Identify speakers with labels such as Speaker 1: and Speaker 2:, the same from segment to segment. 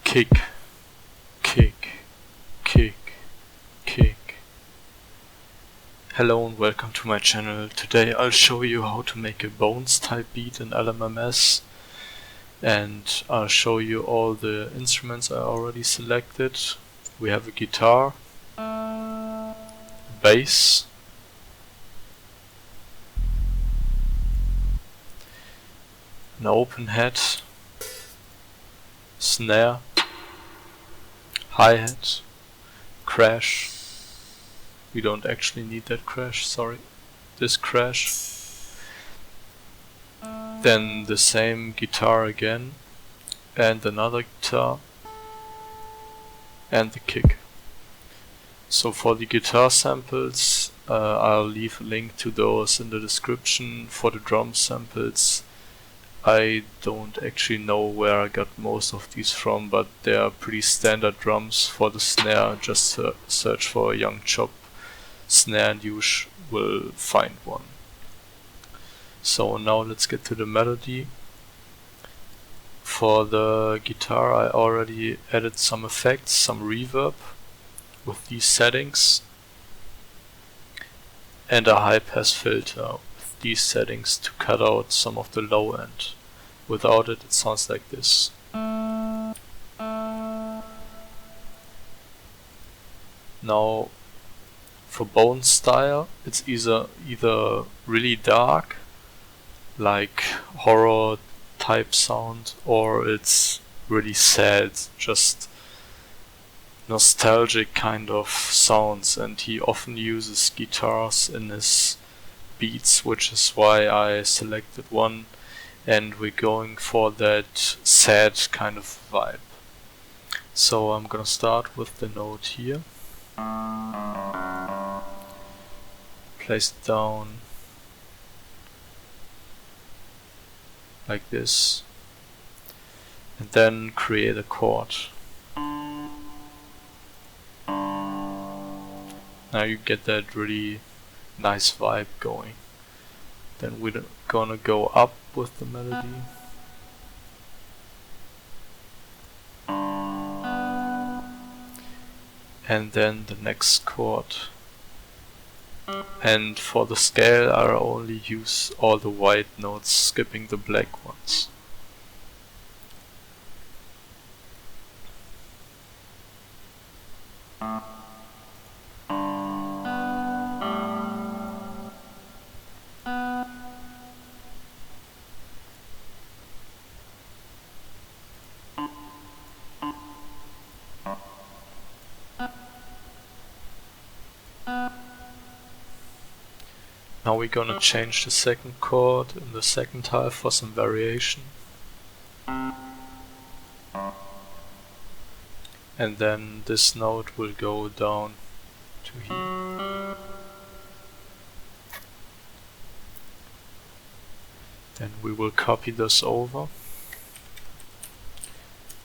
Speaker 1: Kick, kick, kick, kick. Hello and welcome to my channel. Today I'll show you how to make a bones type beat in LMMS, and I'll show you all the instruments I already selected. We have a guitar, bass, an open hat, snare, hi-hat, crash. We don't actually need that crash, sorry. This crash. Then the same guitar again, and another guitar, and the kick. So for the guitar samples, I'll leave a link to those in the description. For the drum samples, I don't actually know where I got most of these from, but they are pretty standard drums. For the snare, just search for a Young Chop snare and you will find one. So now let's get to the melody. For the guitar I already added some effects, some reverb with these settings, and a high pass filter with these settings to cut out some of the low end. Without it, it sounds like this. Now for bone style, it's either really dark, like horror type sound, or it's really sad, just nostalgic kind of sounds, and he often uses guitars in his beats, which is why I selected one, and we're going for that sad kind of vibe. So I'm gonna start with the note here, place it down like this, and then create a chord. Now you get that really nice vibe going. Then we're gonna go up with the melody. And then the next chord. And for the scale I'll only use all the white notes, skipping the black ones. Now we're gonna change the second chord in the second half for some variation. And then this note will go down to here. Then we will copy this over.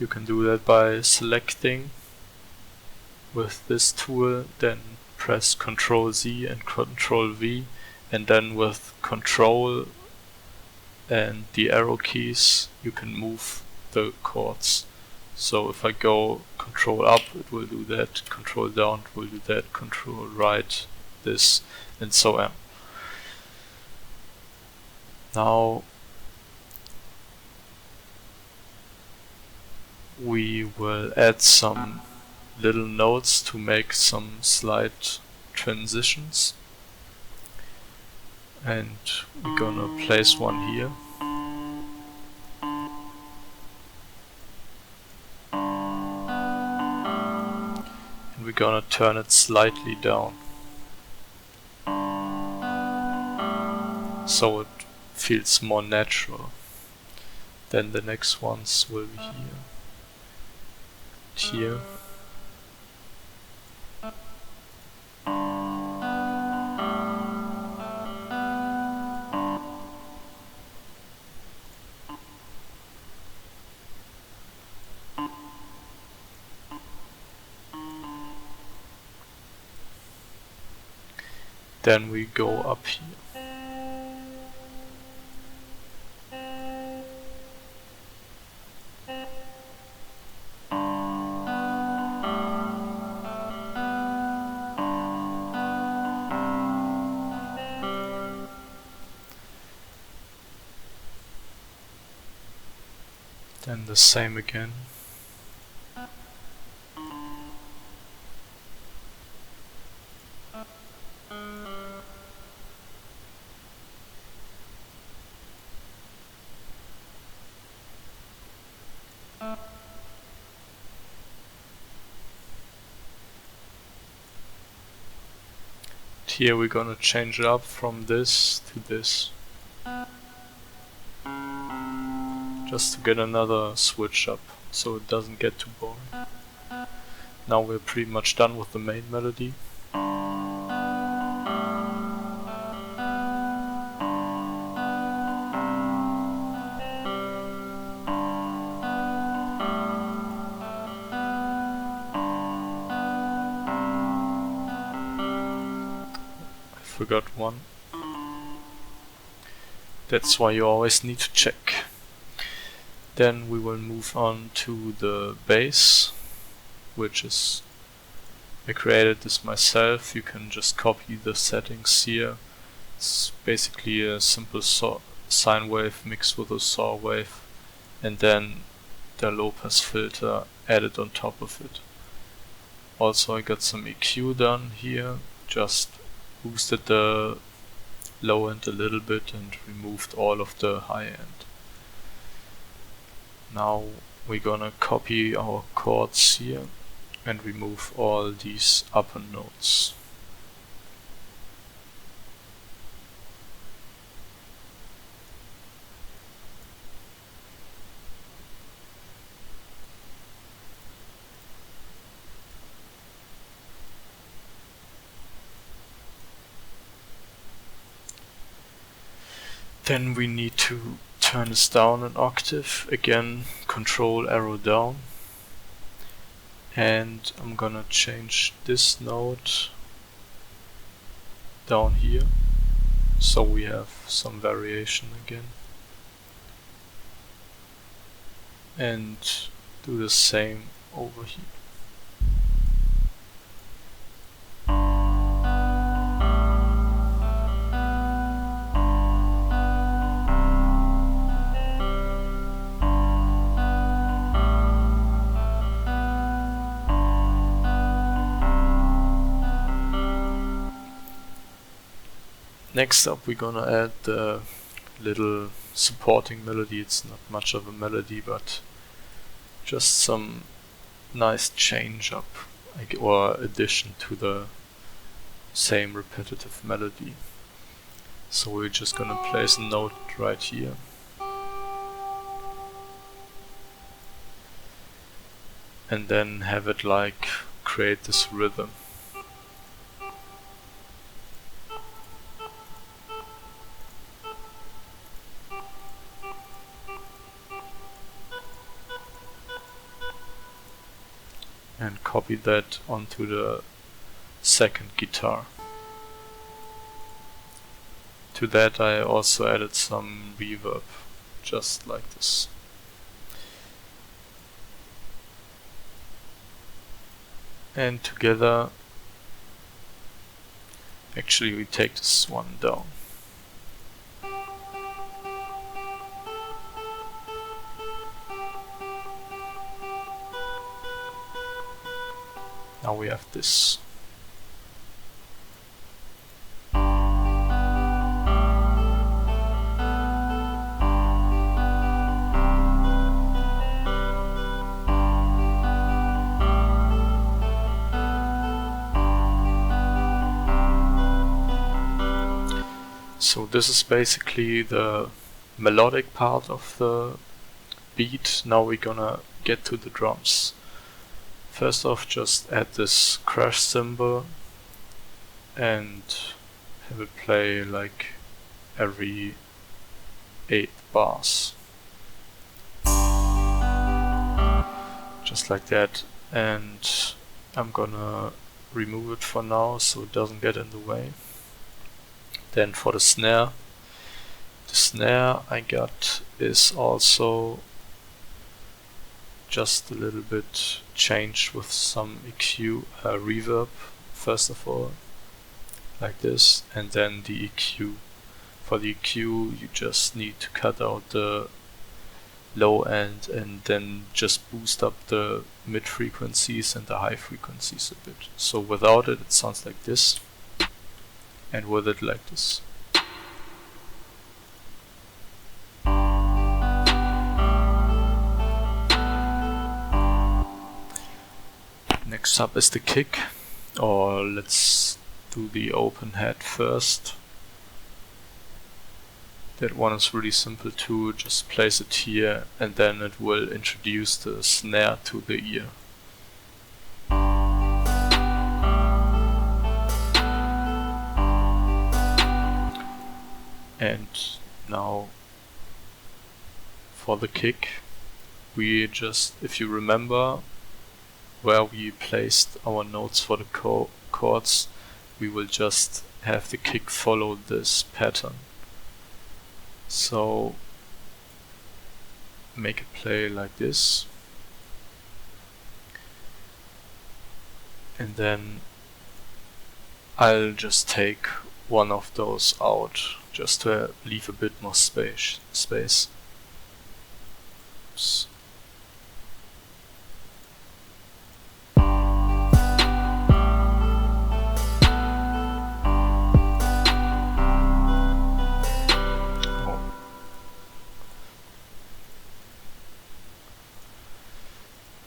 Speaker 1: You can do that by selecting with this tool, then press Ctrl Z and Ctrl V, and then with Ctrl and the arrow keys you can move the chords. So if I go Ctrl up, it will do that, Ctrl down, it will do that, Ctrl right, this, and so on. Now we will add some little notes to make some slight transitions, and we're gonna place one here. And we're gonna turn it slightly down so it feels more natural. Then the next ones will be here. Here. Then we go up here. Then the same again. Here we're gonna change it up from this to this, just to get another switch up so it doesn't get too boring. Now we're pretty much done with the main melody. Forgot one. That's why you always need to check. Then we will move on to the bass, which is, I created this myself. You can just copy the settings here. It's basically a simple sine wave mixed with a saw wave, and then the low pass filter added on top of it. Also I got some EQ done here, just boosted the low end a little bit and removed all of the high end. Now we're gonna copy our chords here and remove all these upper notes. Then we need to turn this down an octave. Again, control arrow down. And I'm gonna change this note down here, so we have some variation again. And do the same over here. Next up we're gonna add the little supporting melody. It's not much of a melody, but just some nice change up or addition to the same repetitive melody. So we're just gonna place a note right here. And then have it like create this rhythm. And copy that onto the second guitar. To that I also added some reverb, just like this. And together, actually we take this one down. Now we have this. So this is basically the melodic part of the beat. Now we're gonna get to the drums. First off, just add this crash cymbal and have it play like every 8 bars. Just like that, and I'm gonna remove it for now so it doesn't get in the way. Then for the snare I got is also just a little bit changed with some EQ reverb first of all, like this, and then the EQ. For the EQ you just need to cut out the low end and then just boost up the mid frequencies and the high frequencies a bit. So without it, it sounds like this, and with it like this. Next up is the kick, or let's do the open head first. That one is really simple too, just place it here and then it will introduce the snare to the ear. And now for the kick, we just, if you remember where we placed our notes for the chords, we will just have the kick follow this pattern. So make it play like this, and then I'll just take one of those out just to leave a bit more space. Oops.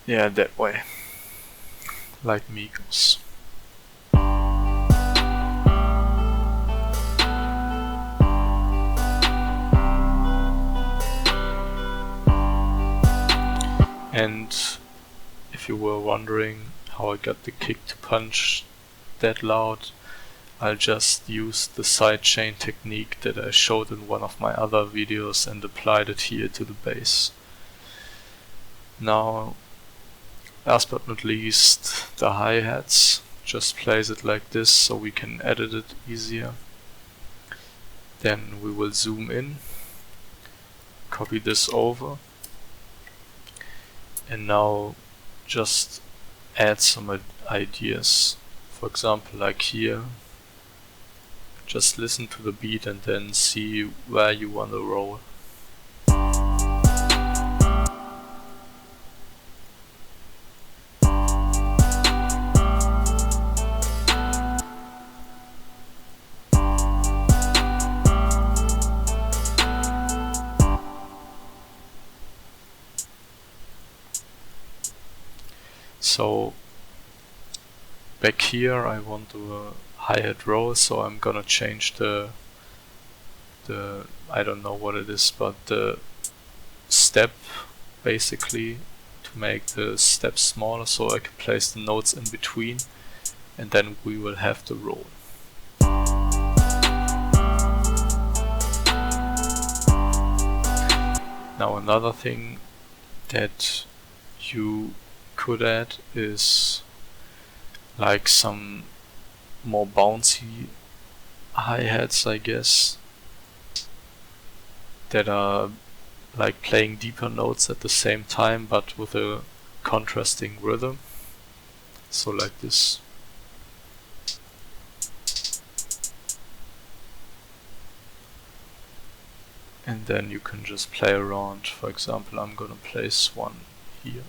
Speaker 1: Yeah, that way, like Migos. And if you were wondering how I got the kick to punch that loud, I'll just use the sidechain technique that I showed in one of my other videos and applied it here to the bass. Now, last but not least, the hi-hats. Just place it like this so we can edit it easier. Then we will zoom in, copy this over, and now just add some ideas. For example, like here, just listen to the beat and then see where you want to roll. So back here I want to hi-hat roll, so I'm gonna change the I don't know what it is, but the step basically, to make the step smaller so I can place the notes in between, and then we will have the roll. Now another thing that you could add is like some more bouncy hi-hats, I guess, that are like playing deeper notes at the same time but with a contrasting rhythm. So like this. And then you can just play around. For example, I'm gonna place one here.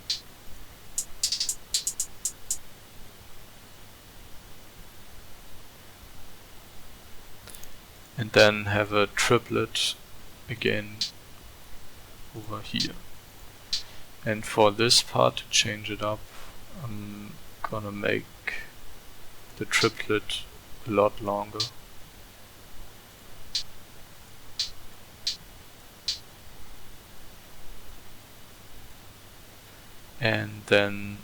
Speaker 1: And then have a triplet again over here. And for this part, to change it up, I'm gonna make the triplet a lot longer. And then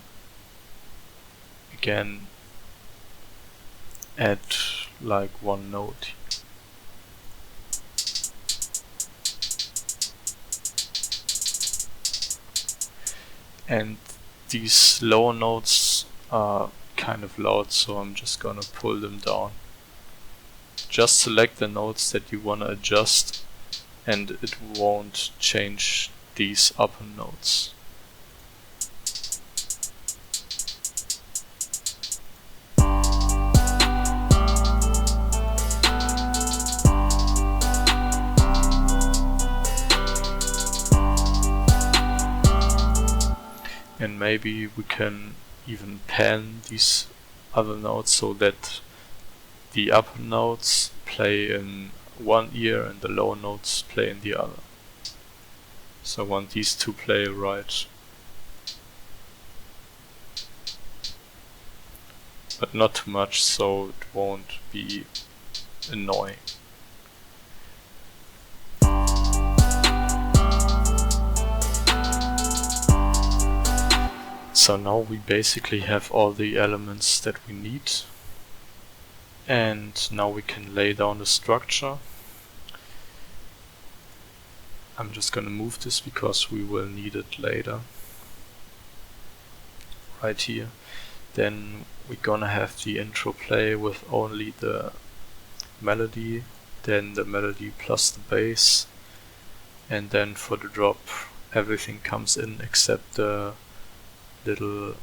Speaker 1: again add like one note. And these lower notes are kind of loud, so I'm just gonna pull them down. Just select the notes that you wanna adjust and it won't change these upper notes. maybe we can even pan these other notes so that the upper notes play in one ear and the lower notes play in the other. So I want these to play right. But not too much, so it won't be annoying. So now we basically have all the elements that we need. And now we can lay down the structure. I'm just gonna move this because we will need it later. Right here. Then we're gonna have the intro play with only the melody, then the melody plus the bass, and then for the drop everything comes in except the little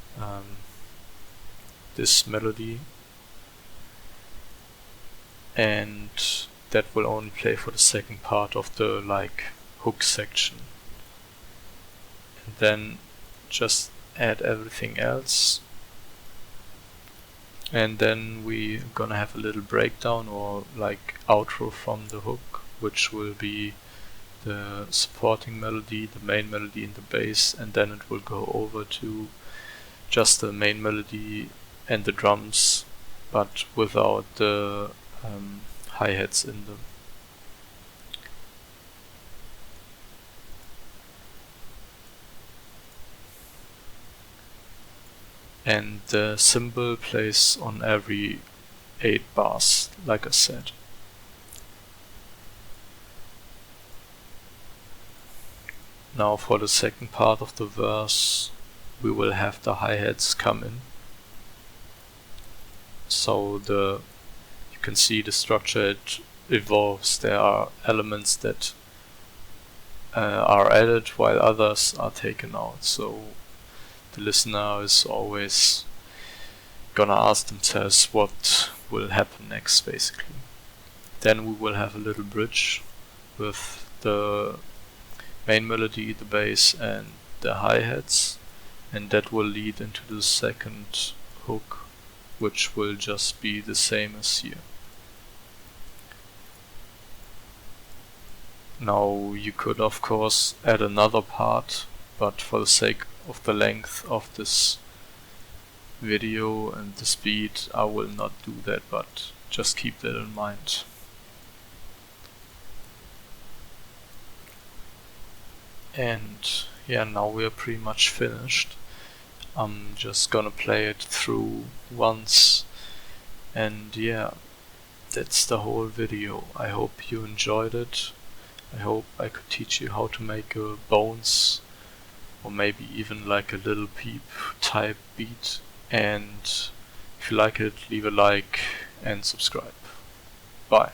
Speaker 1: this melody, and that will only play for the second part of the hook section. And then just add everything else, and then we're gonna have a little breakdown or outro from the hook, which will be the supporting melody, the main melody and the bass, and then it will go over to just the main melody and the drums, but without the hi-hats in them. And the cymbal plays on every 8 bars, like I said. Now for the second part of the verse, we will have the hi-hats come in. So you can see the structure, it evolves. There are elements that are added while others are taken out. So the listener is always gonna ask themselves what will happen next, basically. Then we will have a little bridge with the main melody, the bass and the hi-hats, and that will lead into the second hook, which will just be the same as here. Now you could of course add another part, but for the sake of the length of this video and the speed, I will not do that, but just keep that in mind. And yeah, now we are pretty much finished. I'm just gonna play it through once, and yeah, that's the whole video. I hope you enjoyed it. I hope I could teach you how to make a bounce or maybe even a little peep type beat, and if you like it, leave a like and subscribe. Bye.